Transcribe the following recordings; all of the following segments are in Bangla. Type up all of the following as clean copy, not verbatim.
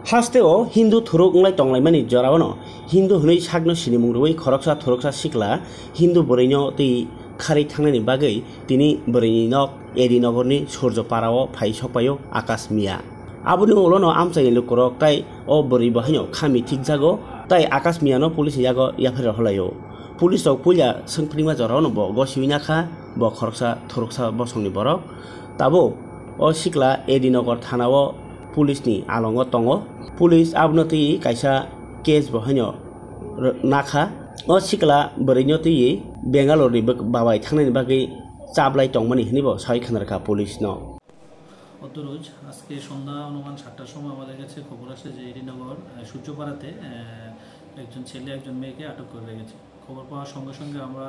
हास्तेओ हिंदू थुरुक अंगलाय तंगलायमानि जरावनो हिंदू हनै सागनो सिनिमुं रुबै खरकसा थुरकसा सिख्ला हिंदू बोरैनो तै खारै थांनायनि बागै दिनै बोरैनि नक एडिनगरनि सूर्यपाराव फाइ सपायो आकाश मिया आबुनि उलनो आमचाय लुकरक ताइ अ बोरै बाहायनो खामि थिक जागो ताइ आकाश मियानो पुलिस यागो याफेर हलायो पुलिस रक पुलिया सोंफ्रिमा जरावनो ब गसिविनाखा ब खरकसा थुरकसा बसंनि बरक ताबो अ सिख्ला एडिनगर थानाव पुलिसनि आलंग तंगो पुलिस आबनति कायसा केस बहायनो नाखा अ सिख्ला बोरैनो तै बेंगालुरनि बाबाय थांनायनि बागै चाबलाय तंमानि हनिबो साइ खानारखा पुलिस न অতরোজ আজকে সন্ধ্যা অনুমান 7টার সময় আমাদের কাছে খবর আসে যে এডিনগর সূর্যপাড়াতে একজন ছেলে একজন মেয়েকে আটক করে রেখেছে। খবর পাওয়ার সঙ্গে সঙ্গে আমরা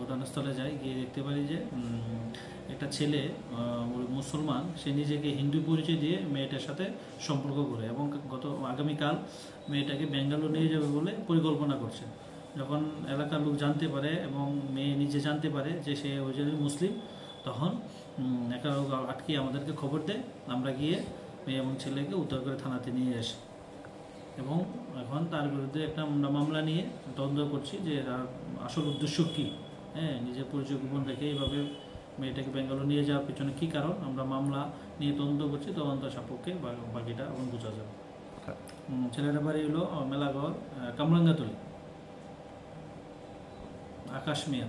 ঘটনাস্থলে যাই, গিয়ে দেখতে পারি যে একটা ছেলে মুসলমান, সে নিজেকে হিন্দু পরিচয় দিয়ে মেয়েটার সাথে সম্পর্ক করে এবং আগামীকাল মেয়েটাকে বেঙ্গালুরু নিয়ে যাবে বলে পরিকল্পনা করছে। যখন এলাকার লোক জানতে পারে এবং মেয়ে নিজে জানতে পারে যে সে ওই মুসলিম, তখন একটা লোক আটকে আমাদেরকে খবর দেয়। আমরা গিয়ে মেয়ে এবং ছেলেকে উদ্ধার করে থানাতে নিয়ে আসি এবং এখন তার বিরুদ্ধে একটা মামলা নিয়ে তদন্ত করছি যে আসল উদ্দেশ্য কী, নিজের পরিচয় গোপন রেখে এইভাবে মেয়েটাকে বেঙ্গালুরু নিয়ে যাওয়ার পিছনে কী কারণ, আমরা মামলা নিয়ে তদন্ত করছি। তদন্ত সাপেক্ষে বাকিটা এখন বোঝা যাবে। ছেলেটার বাড়ি হলো মেলাঘর কামরাঙ্গাতলি, আকাশ মিয়া।